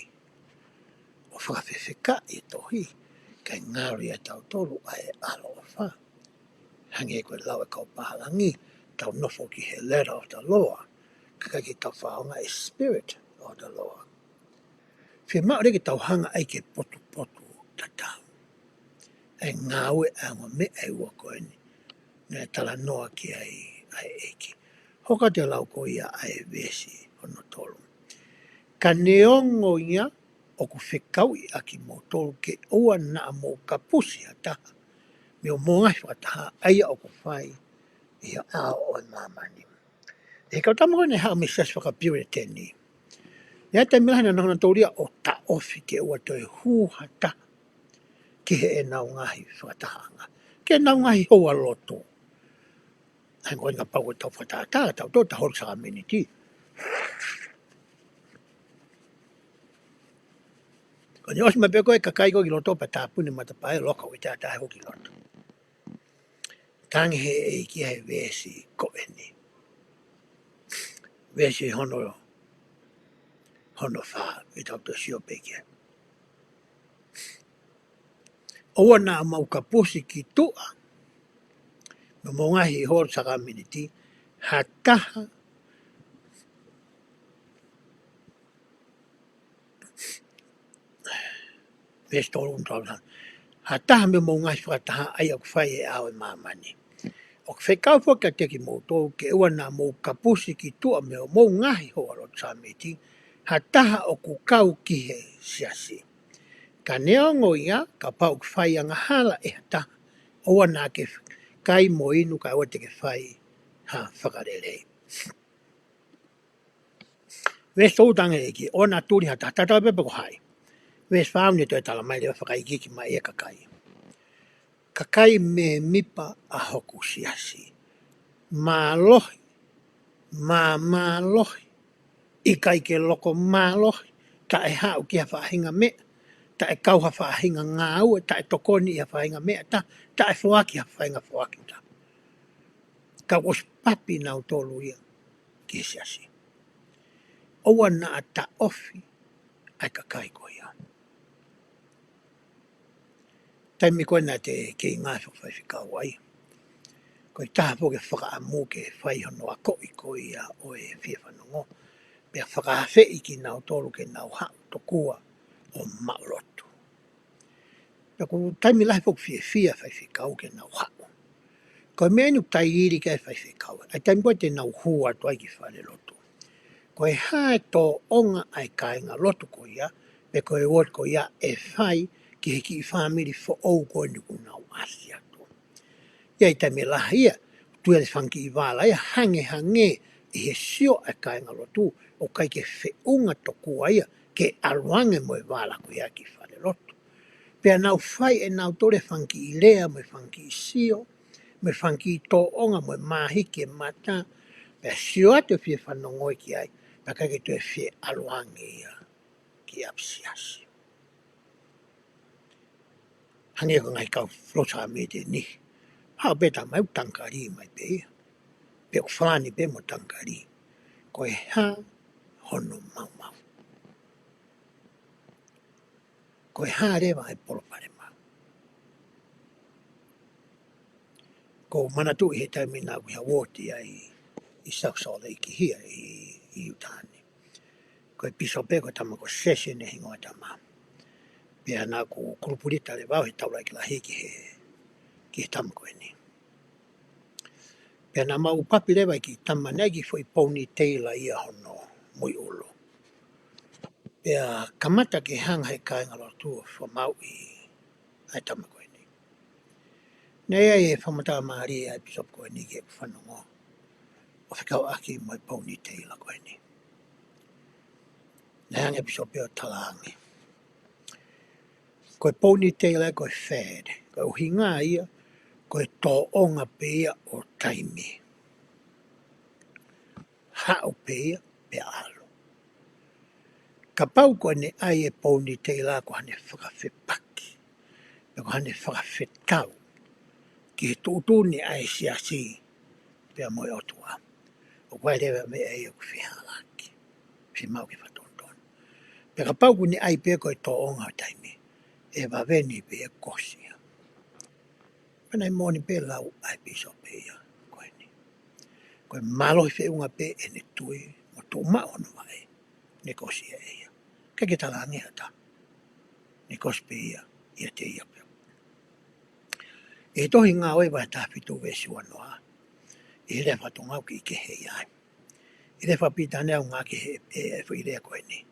O whakawhiwhika i tohi. Kai ngāri a tau tolu ai alo o wha. Hangi e koe lau e kau pahalangi. Tau nofo ki he letter of the law. Kakai ki tau whaonga e spirit of the law. Whia maore ki tau hanga ai ke potu potu tatau. E ngāwe anga me e ua koe ni. Nē tala noa ki ai eki. Hoka te lau ko ia ai vesi hono tolu. Ka neongo ia o ku whikau i aki mō tolu ke ua na mō ka pusi a taha. Me o mō ngai whataha aia o ku whai i a ao o e mamani. E kau tamako ne hao me sas whakapiure tēni. Nea te milahina nahona tōria o ta ofi ke ua toi hūha taha. Ki he e nau ngahi whakatahanga. Ke nau ngahi hoa loto. Ai ngoi ngā pau e tau whataha tau tō ta horu saka meniti. Ko ni osima peko e kakai ko ki loto pa tāpuni matapae loka o i tātai hoki loto. Tangi he e ki he vesi ko eni. Vesi hono wha i tau to sio pekia. Oa nā mau ka pusi ki tua. No mo ngahi horu saka meniti. Ha taha vesi tolu untauna. Ha taha me mo ngai whakataha ai au whai e au e mamani. O whekau whaka teki mō tō ke ua nā mō kapusi ki tua me o mō ngahi hoa ro tāmeti. Ha taha o ku kau ki he siasi. Ka neongo ia ka pau ki whai anga hala e ha taha. Oa nā ke kai mo inu ka ua te ke whai ha whakarelei. Wes tōtanga e ki o nā tūri ha taha tata pepe ko hai. Wes whauni toi tala mai lewa whakaikiki mai e kakai. Kakai me mipa a hoku siasi. Mā lohi, mā lohi. I kai ke loko mā lohi. Ta e hau ki ha whahinga me. Ta e kau ha whahinga ngā ua. Ta e tokoni ha whahinga me. Ta e whaaki ha whahinga whaaki ta. Ka was papi nau tolu ia ki siasi. Oa na a ta ofi ai kakai ko ia. Taimi koe nā te kei ngā whawhaiwhikau ai. Koe taha po ke whakaamu ke whai hono a koi ko ia o e whia whanongo. Pea whakahawhe i ki nau tolu ke nau hau tokua o maulotu. Pea ko taimi lahi po whia whaiwhikau ke nau hau. Koe mea inu tai iri ke whaiwhikau. Ai taimi koe te nau hua to ai ki whare lotu. Koe hae tō onga ai kāinga lotu ko ia. Pe koe wot ko ia e whai ki hiki i whamiri fo au koe nuku nau asi atu. Iai taimi lahi ia. Tui ale whanki i wāla ia hange i he sio ai kāinga lotu. O kai ke whiunga tokua ia ke aruange mo e wāla ko ia ki whare lotu. Pea nau whai e nau tore whanki i lea mo e whanki i sio. Me whanki i tō onga mo e mahiki e mata. Pea sio atu whia whanongoi ki ai. Pea kai ke tue whia aruange ia ki apsiasi. Hani e ko ngai kau flosa me te ni. Hau beta mai utankari mai pe ia. Pe o whani pe mo tankari. Ko e ha hono mau. Ko e ha rewa e polo pare mau. Ko manatu i he taimi nā kuha wōti ai i South ki hia i utani. Ko e piso pe ko tamako session e hingoa tamā. Pea nā ku kurupurita le wau he taulai ki la hiki he tamako e ni. Pea nā mau papi lewa ki tama negi fo i pony tailor ia hono mui ulo. Pea kamata ke hanga he kāinga lotu fo mau i ai tama koe ni. Nei ai e whamata maari ai pisop koe ni ke whanongo. O whikau aki mai ponytail koe ni. Nei ange pisop e o talangi. Koe ponytail ai koe fad. Koe uhinga ia, koe tō onga pēia o taimi. Hao pēia pe alo. Ka pau koe ne ai e ponytail a ko hane whakawhepaki. Pe ko hane whakawhetau. Ki he tūtūni ai siasi. Pea moe otua. O koe rewa me ai o whihalaki. Whimau ki whatonton. Pe ka pau koe ne ai pēia koe tō onga o taimi. E waweni pēia kosia. Panai mōni pēia lau ai piso pēia koe ni. Koe malohi whiunga pēia e ne tui. Mo tō maono vai. Ne kosia eia. Kai ke talangi hata. Ne kos pēia. Ia te ia pēia. E tohi ngā oi vai tāwhitu we suanoa. I rea whatongau ki ke hei ai. I rea whapita nea ngā ke he e whirea koe ni.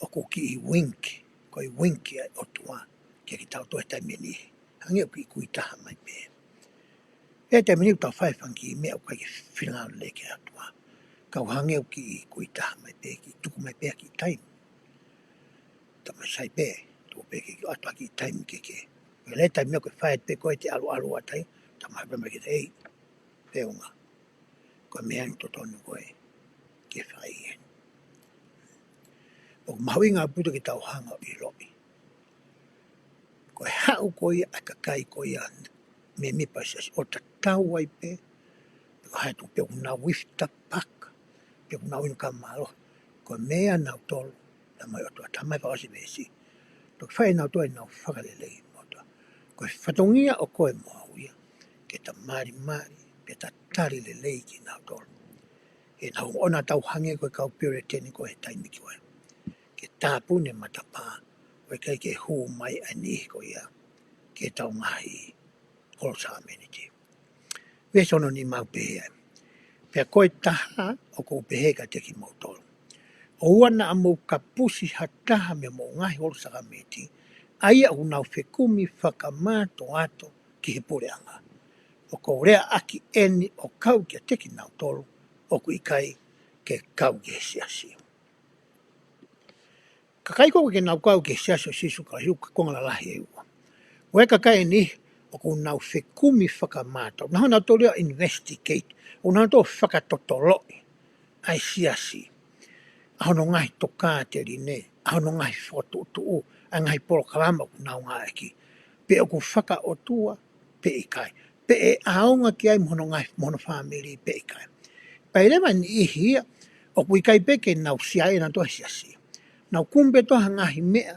O ko ki i winki. Koe winki ai o tua. Kia ki tau toi tai meni. Hangi o ki kui taha mai pē. E tai meni utau whaifangi i mea o kai ki whilau leke atua. Kau hangi o ki kui taha mai pē. Ki tuku mai pē ki taimi. Tama sai pē. Tuku pē ki atua ki taimi ke ke. Koe le tai mea koe whaiat pē koe te alu atai. Tama hapa mai ki te ei. Peunga. Koe mea ni totonu koe. Ke whai en. O mahui ngā puta ki tau hanga i loi. Koe hau koe a kakai koe a me mipa sias. O ta tau ai pe. Ko hai tu pe una wifta paka. Pe una winu ka malo. Koe mea nau tolu. Na mai otua tamai pa osi vesi. Tok whai nau toi nau whakalelei motua. Koe whatongia o koe moa uia. Ke ta mari mari. Pe ta tari lelei ki nau tolu. E nau ona tau hange koe kau pire teni koe he taimi ki koe. Ke tāpune matapā, koe kai ke hū mai anihi ko ia, ke tau ngahi holosa ameniti. Wesono ni mau pehe. Pea koe taha o kou pehe ka teki mautolo. O uana a mou ka pusi hataha me mou ngahi holosa ameniti, aia u nau whekumi whakamāto ato ki he pureanga. O kou rea aki eni o kau kia teki nautolo, o kui kai ke kau ke siasi. Kakai ko ke nau kau ke siaso sisu ka hiu ka konga lahi e ua. Ue kakai ni o ko nau whekumi whakamātau. Naho nau tō lea investigate. O nau tō whakatotoloi. Ai siasi. Aho no ngahi toka te rine. Aho no ngahi whotutu. Ai ngahi polo kalama ku nau ngā eki. Pe o ku whaka o tua. Pe i kai. Pe e aonga ki ai mono ngahi mono whamiri. Pe i kai. Pai rewa ni ihia. O ku i kai peke nau siai na toa siasi. Nau kumbe toha ngahi mea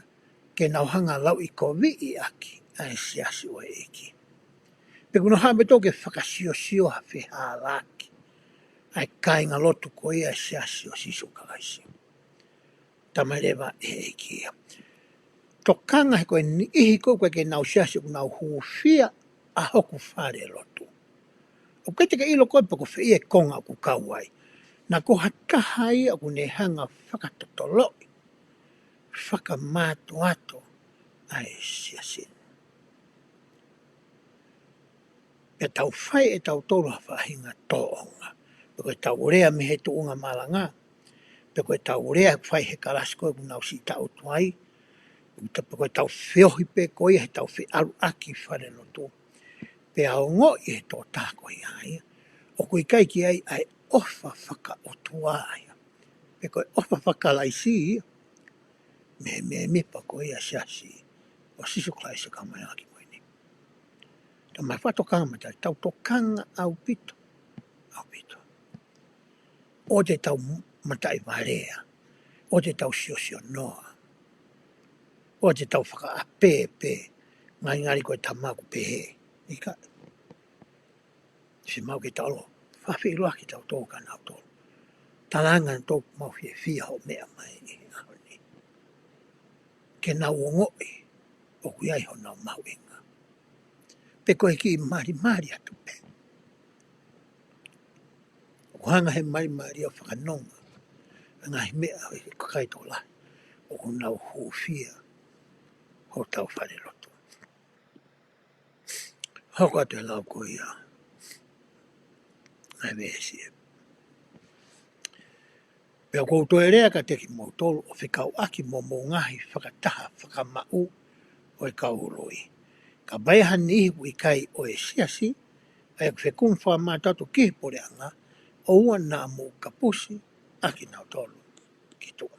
ke nau hanga lau i ko vii aki ai siasi o eki. Pe kuno hape tō ke whakasio ha whiha laki. Ai kāinga lotu ko ia siasi o sisu kalaisi. Tamarewa e eki ia. Tokanga he koe ni ihi koe koe ke nau siasi ku nau huwhia a hoku whare lotu. O kei te ka ilo koe pa ko whii e konga ku kauai. Na ko hataha ia ku ne hanga whakatotoloi. Whakamātu ato ai siasin. Pe tau whai e tau tolu hawhahinga tōonga. Pe koe tau urea me he tuunga malanga. Pe koe tau urea whai he karasko e kunau si tau tuai. Pe koe tau whiohi pe koe he tau whi aru aki whare no tō. Pe au ngoi he tō tāko i ai. O koe kai ki ai ai ofa whaka o tuai. Pe koe ofa whaka laisi ia. Me pa ko ia siasi o sisu klaisa ka mai aki koe ni. Ta mai whatokanga mata, tau tokanga au pito. O te tau matai varea, o te tau siosio noa, o te tau whaka a pē, ngai ngari koe tamaku pehe. Ika, si mau ki talo, whawhi iloa ki tau tōka nau tō. Talanga tō mau fia ho mea mai i ahoni. Ke nau o ngoi, o kui ai ho nau mau inga. Pe koe ki mari atu pe. O hanga he mari o whakanonga. Ngai mea o i kakai tō lai. O nau hu fia ho tau whare lotu. Hoko te lau ko ia. Ai vesi. Pea koutou e rea ka teki mou tolu o whikau aki mo mou ngahi whakataha whakamau o e kauroi. Ka baiha nihi ui kai o e siasi, ai ku whekun wha mātatu kihi pore anga, o ua nā mou kapusi aki nau tolu ki tua.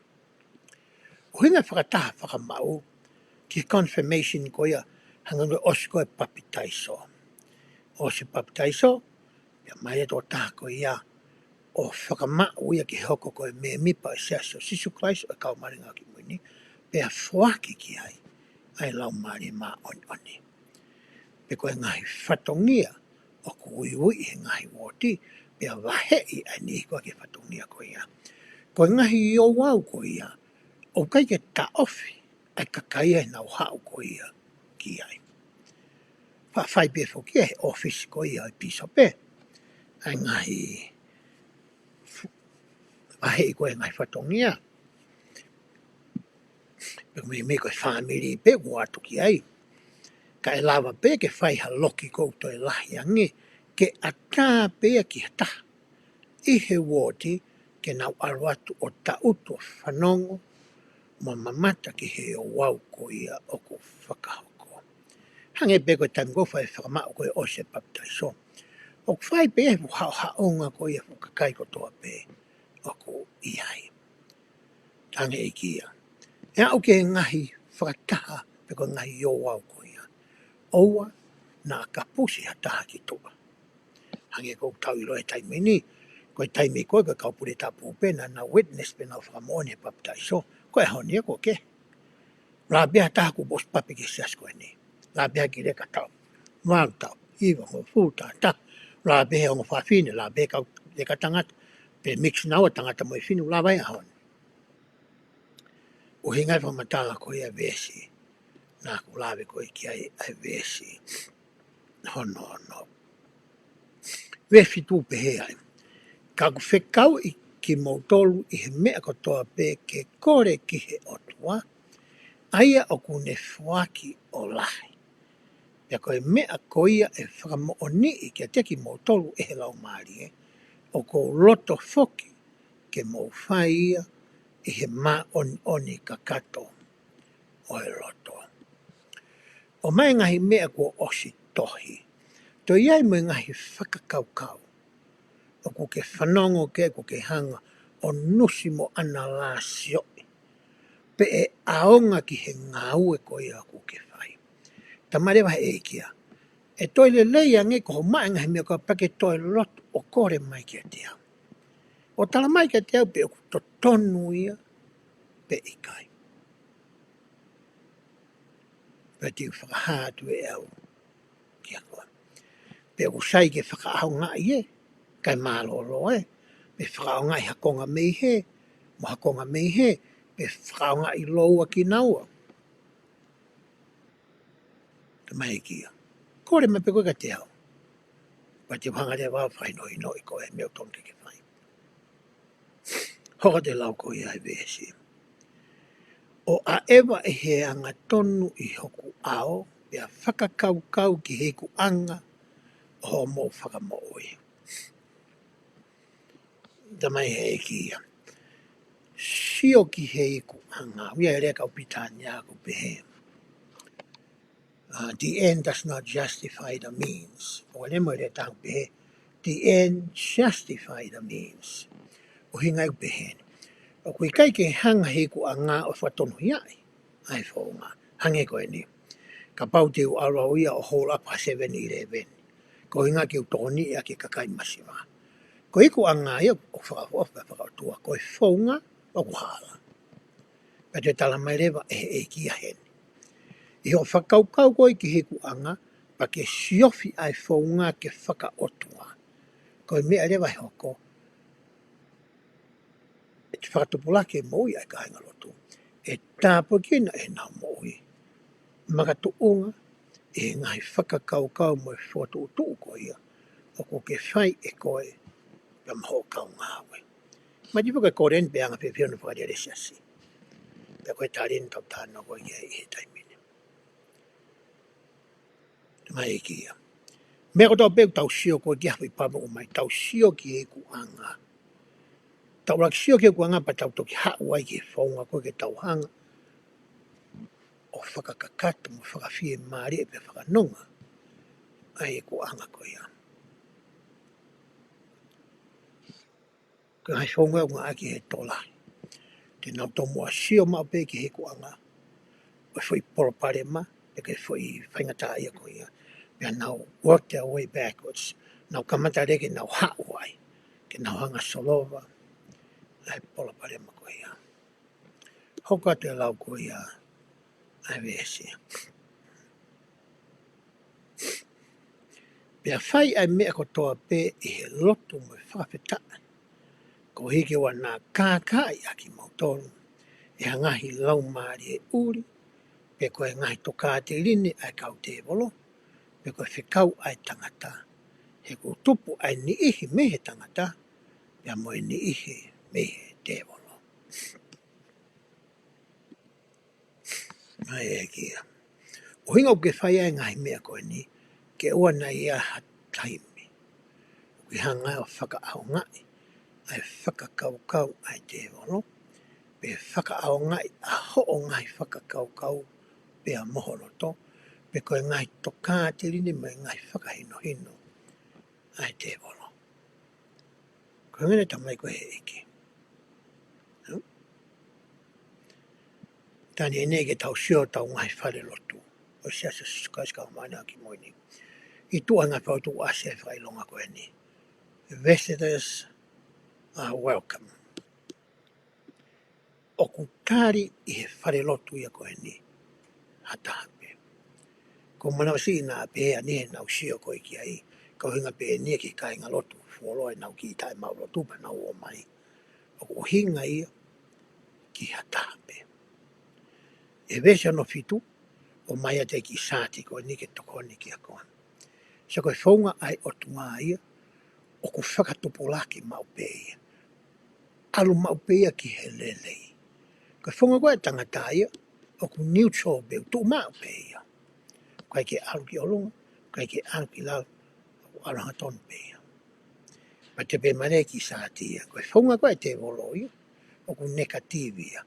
O hinga whakataha whakamau ki confirmation ko ia hanganga osko e papitaiso. O se papitaiso, pia mai e tō taha ko ia o whakamau ia ki hoko ko e me mipa e siasi o Sisu Christ o e kaumaringa ki muini, pia whaki ki ai lau mari mā oni. Pe koe ngahi whatongia o ku ui he ngahi woti, pia wahei ai ni koe ke whatongia ko ia. Koe ngahi i o wau ko ia, o kai ke ta ofi, ai kakaia e nau hau ko ia ki ai. Whai pe whoki e office ko ia ai piso pe, ai ngahi wahei koe ngahi whatongia. Pe me koe family pe watu ki ai. Ka e lava pe ke whai ha loki koutou e lahi ange, ke ata pe ki hata. I he woti ke nau aruatu o tautu o whanongo, ma mamata ki he o wau ko ia o ku whakahoko. Hange pe koe taimi koe whai whakamau koe o se papitaiso. O ku whai pe e hau haonga ko ia whakakai ko toa pe o ku iai. Tange e kia. E au ke ngahi whakataha pe koe ngahi o wau ko ia. Oua na kapusi hataha ki toa. Hange kou tau i loe taimi ni, koe taimi koe koe kaupure tapu pena na witness pena o whakamone e papitaiso, koe honia ko ke. La bea taha ku bos papi ki sias koe ni. La bea ki reka tau. Wau tau, iwa ngo futa ta. La bea ngo whawhine, la bea kau reka tangata. Pe mix naua tangata mo i whinu, la vai ahon. O hingai whamatala koe a vesi. Nā ku lawe koe ki ai vesi. Hono. Wefi tū pehe ai. Ka ku whekau i ki mautolu i he mea kotoa pe ke kore ki he otua, aia o ku ne whuaki o lahi. Pea koe mea koia e whakamo o ni i kia teki mautolu e he lau maari o ko loto foki ke mau whaia i he mā oni kakato o e loto. O mai ngahi mea kua osi tohi, to iai mo ngahi whakakaukau. O ko ke whanongo ke ko ke hanga o nusi mo ana la sioi. Pe e aonga ki he ngāue ko ia ko ke whai. Tamarewa he kia. E toi le leia nge ko mai ngahi mea kua pake toi lotu o kore mai kia te au. O tala mai kia te au pe o to tonu ia pe ikai. Pe tiu whakahātu e au kia koa. Pe o sai ke whakaau ngai e, kai mālolo e, pe whakaau ngai hakonga mei he, mo hakonga mei he, pe whakaau ngai loua ki naua. Te mai kia. Kore me pe koe ka te au. Pa te whanga te wau whai noi ko e meo tonke ke whai. Hoka te lau ko i ai vesi. O a ewa e he anga tonu i hoku ao, pia whakakau ki he ku anga, ho mo whakamooi. Ta mai he kia. Sio ki he ku anga, wia e reka upitania ku pehe. The end does not justify the means. O le mo re tau pehe. The end justify the means. O hingai pehe. O kui kai ke hanga he ku anga o whatonu iai. Ai whaunga. Hange koe ni. Ka pau te u aroa uia o hold up a 7-11. Ko hinga ki u tōni ia ki kakai masiwa. Ko iku anga ia o whakautua. Ko e whaunga o kuhala. Pa te tala mai rewa e kia hen. I ho whakaukau koe ki he ku anga, pa ke siofi ai whaunga ke whakaotua. Ko e mea rewa he hoko. E te whakatupula ke moi ai ka henga lotu. E tāpo kina e nā moi. Makatu unga, e ngai whakakaukau mo e whotu utu ko ia. O ko ke whai e koe, pa maho kau ngāwe. Ma di whaka kōren pe anga pe whionu whakaria resiasi. Pe koe tārin tau tāna koe ia i he taimine. Mai e kia. Me ko tau peu tau sio ko kia hui pamu o mai tau sio ki e ku anga. Tau rak sio ki e ku anga pa tau toki ha uai ki e whaunga ko ke tau hanga. O whakakakata mo whakawhie maari e pe whakanunga. Ai e ku anga ko ia. Ka hai whaunga o ngā aki he tola. Te nau tomu a sio mau pe ki he ku anga. O whui polo pare ma. E ke whui whaingata ia ko ia. Pea nau work their way backwards. Nau kamata reke nau ha uai. Ke nau hanga solova. Ai polo pare ma ko ia. Hoka te lau ko ia. Ai vesi. Pea whai ai mea ko toa pe i he lotu mo whakawhita. Ko hike wa nā kākai aki mautonu. E hangahi lau maari e uri. Pe koe ngahi toka te rini ai kau te volo. Pe koe whikau ai tangata. He ko tupu ai ni ihi mehe tangata. Pea moe ni ihi mehe te volo. Ai e kia. O hinga o ke whai ai ngahi mea koe ni. Ke ua na ia taimi. Ki hanga o whaka au ngai. Ai whakakaukau ai te volo. Pe whakaao ngai a ho'o ngai whakakaukau pe a mohoroto. Pe koe ngai toka te rini mai ngai whakahino hino. Ai te volo. Koe ngene tamai koe he eke. Tani e nege tau sio tau ngai whare lotu. O siasa skaska o mana ki moini. I tua ngai pautu ase whailonga koe ni. Visitors are welcome. O kutari i he whare lotu ia koe ni. Hatahape. Ko mana si na pe ani he nau sio koe ki ai. Ko hinga pe ni ki kai nga lotu. Fuolo e nau ki tai mau lotu pa nau o mai. O hinga ia ki hatahape. E vese no fitu o mai ate ki sati ko ni ke tokoni ki a koan. Se koe whaunga ai o tunga ia o ku whakatupulaki maupe ia. Alu maupe ia ki he lelei. Koe whaunga koe tangata ia o ku neutral beu tu maupe ia. Koe ke alu ki olunga, koe ke alu ki lau o arangaton pe ia. Ma te pe mare ki sati ia. Koe whaunga koe te volo ia o ku negativi ia.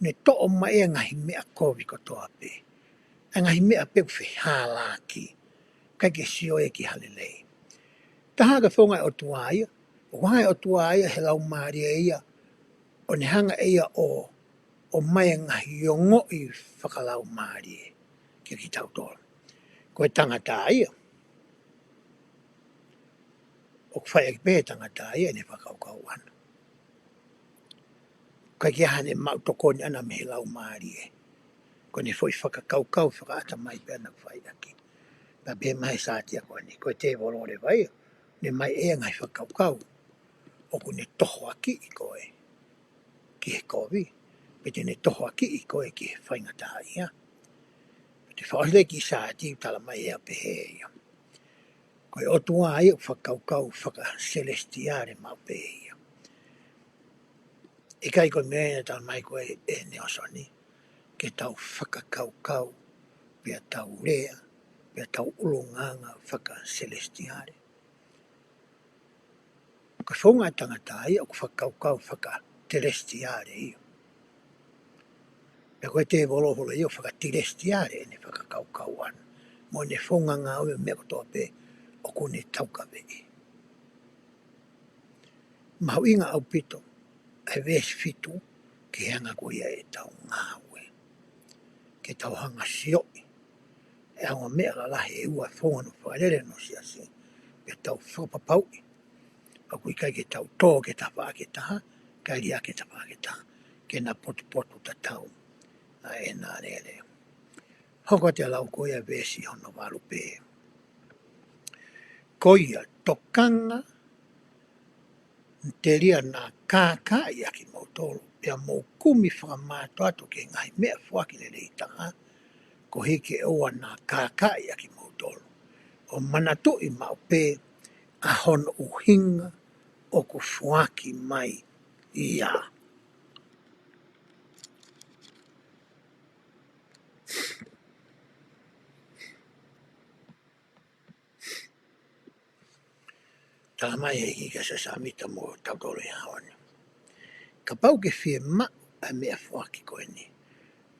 Ne to o mai e ngahi mea kovi ko toa pe. E ngahi mea pe ku whihalaki. Kai ke sio e ki halelei. Taha ka whaunga o tua ia. O wahai o tua ia he lau maari e ia. O ne hanga e ia o mai ngahi o ngoi whakalau maari e. Kia ki tau tōra. Koe tangata ia. O kwhai e pe tangata ia ne whakaukau ana. Kai ki hane mau toko ni ana me he lau maari e. Ko ne foi whakakaukau whakaata mai pe ana kwhai aki. Pa pe mai sātia koe ni. Koe te volore vai. Ne mai e ngai whakaukau. O ku ne toho aki i koe. Ki he kovi. Pete ne toho aki i koe ki he whaingata ia. Te whaole ki sāti tala mai ea pehe ia. Koe o tua ai o whakaukau whaka celestiare mau pehe ia. E kai koe mea tala mai koe e neosoni. Ke tau whakakaukau. Pea tau rea. Pea tau ulonganga whaka celestiare. Koe whaunga tangata ia o whakaukau whaka terestiare ia. Pea koe te voloholo ia o whaka terestiare ne whakakaukau ana. Mo ne whaunga ngā ue mea kotoa pe o kone taukawe e. Mau inga au pito, e vesi fitu, ke hanga ko ia e tau ngā ue. Ke tau hanga sioi. E hanga mea la lahe e ua whaunga no whaarere no si asi. Pe tau whakapapau e. A kui kai ke tau tō ke ta wha ke taha, kai ria ke ta wha ke taha. Ke na potu potu ta tau. A e nā rere. Hoko te lau koia vesi hono walu pe. Koia tokanga, te ria nā kākai aki mautoro. Pea mou kumi whakamātu atu ke ngai mea whakile rei taha. Ko heke oa nā kākai aki mautoro. O manatu i mau pe a hono uhinga o ku whaki mai ia. tala mai e hika sa samita mo tautolo ia honi. Ka pau ke fie ma a mea fuaki koe ni.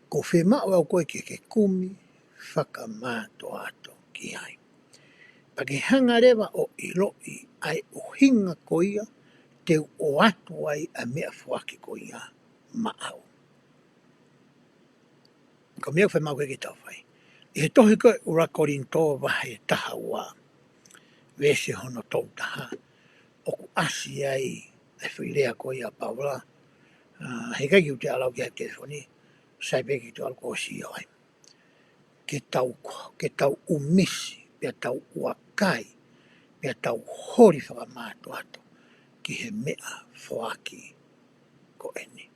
Ko fie ma au koe ke kumi whaka māto ato ki ai. Pa ke hanga rewa o iloi ai o hinga koia te o atu ai a mea fuaki koia ma au. Ko mea whai mau ke tau whai. E tohi koe ura korinto wahe taha ua. Wese hono tau taha. Oku asi ai e whirea koia paula. He kai ki te alau ki hake telefoni. Sai peki tu alko si ai. Ke tau umisi. Pea tau uakai. Pea tau hori whakamātu ato. Ki he mea whaaki ko eni.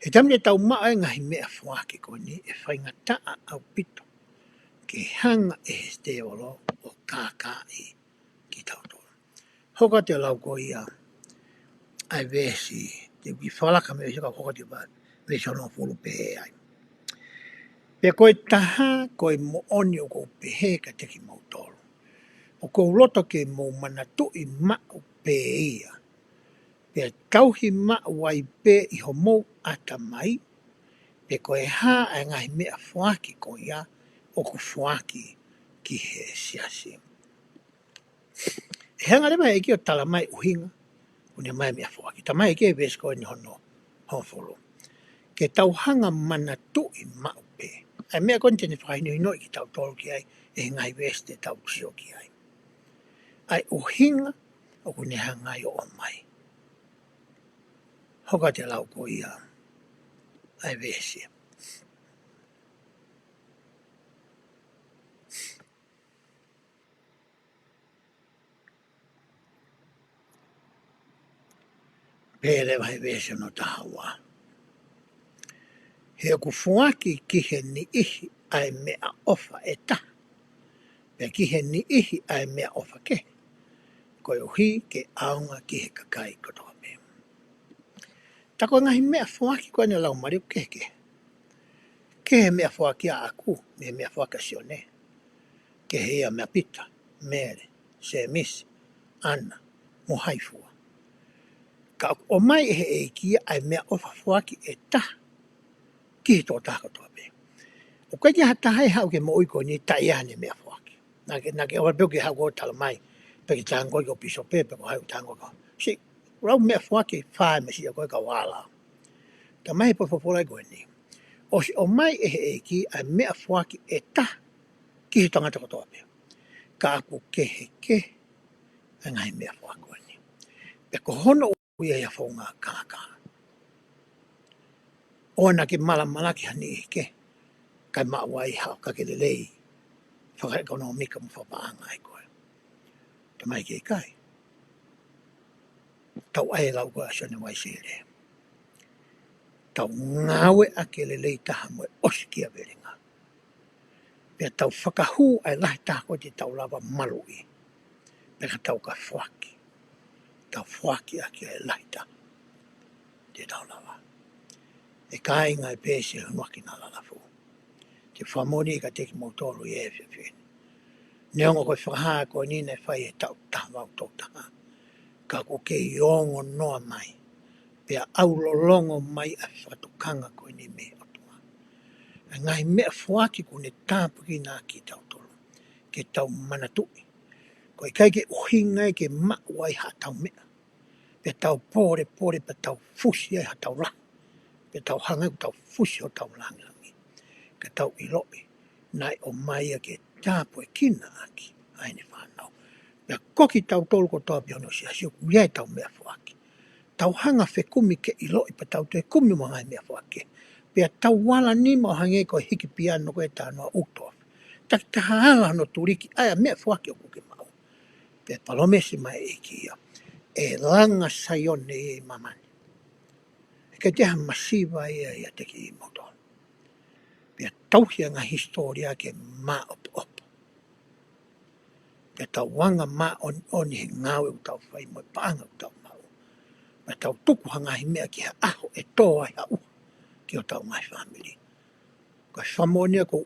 He tamne tau maa e ngahi mea whaaki ko eni. E whainga taa au pito. Ke hanga e he te olo o kākai ki tau tōra. Hoka te lau ko ia. Ai vesi. Te ki whalaka me wesi ka hoka te wā. Vesi ono fulu pehe ai. Pea koe taha koe mo oni o kou pehe ka teki mau tolo. O kou loto ke mo manatui mau pe ia. Pea tauhi mau ai pe i ho mou ata mai. Pea koe ha a ngahi mea whaaki ko ia o ku whaaki ki he siasi. E hanga rewa e ki o tala mai uhinga. Kune mai mea whaaki. Ta mai ke ves koe ni hono honfolo. Ke tau hanga manatui mau pe. Ai mea kontene whakaino inoi ki tau tolo ki ai. E ngai ves te tau sio ki ai. Ai uhinga o kune hanga i o mai. Hoka te lau ko ia. Ai vesia. Pere vai vesia no tahawa. He ku fuaki ki he ni ihi ai mea ofa e ta. Pea ki he ni ihi ai mea ofa ke. Koe uhi ke aunga ki he kakai kotoa me. Tako ngahi mea fuaki koe ni lau mariu keke. Ke he mea fuaki a aku, me mea fuaki sione. Ke he ia mea pita, mere, se misi, ana, mohaifua. Ka o mai he e kia ai mea ofa fuaki e ta. Ki he tō tāka toa me. O koe ki hata hai hau ke mo uiko ni tai ane mea fuaki. Nake oa peo ki hau ko tala mai. Peki tāngoi ko piso pepe ko hau tāngoi ko. Si, rau mea fuaki whae me si a koe ka wala. Ka mai po fofolai koe ni. O si o mai e ki ai mea fuaki e ta. Ki he tangata ko toa peo. Ka aku ke he ke. Ai ngai mea fuaki koe ni. Pe ko hono uia ia whaunga kāka. Oana ke malamalaki hani i ke. Kai maua i hao ka ke lelei. Whakae kono o mika mo whapaanga ai koe. Te mai ke kai. Tau ai lau koe asone wai sere. Tau ngawe a ke lelei taha moe osiki a verenga. Pea tau whakahu ai lahi taha koe te tau lava malui. Pea tau ka whaki. Tau whaki a ke lahi taha. Te tau lava. E kai ngai pēse hunuaki nā lalafu. Te whamoni ka teki motoro i e whiwhini. Neongo koe whakahaa koe nina e whai e tau taha wau tau taha. Ka ko ke iongo noa mai. Pea aulolongo mai a whatukanga koe ni me otua. E ngai mea whuaki kone tāpuki nā ki tau tolo. Ke tau manatui. Koe kai ke uhingai ke mauai ha tau mea. Pea tau pore pe tau fusi ai ha tau la. Pea tau hangai ku tau fusi o tau langilangi. Ke tau iloi. Nai o mai a ke tāpu e kina aki. Aine whanau. Pea koki tau tolo ko toa pia no si asio kuiai tau mea whuaki. Tau hanga whekumi ke iloi pa tau te kumi mo ngai mea whuaki. Pea tau wala ni mo hange ko hiki piano koe tānoa uktoa. Tak taha ala no turiki aia mea whuaki o kuke mau. Pea palomesi mai e kia. E langa sayone e mamani. Ke teha masiva ia te ki moto. Pea tauhia ngā historia ke mā op. Pea tau wanga mā oni he ngāwe u tau whai mo paanga u tau mau. Pea tau tuku hanga hi mea ki ha aho e toa ha ua ki o tau ngai whamiri. Ka whamonia ko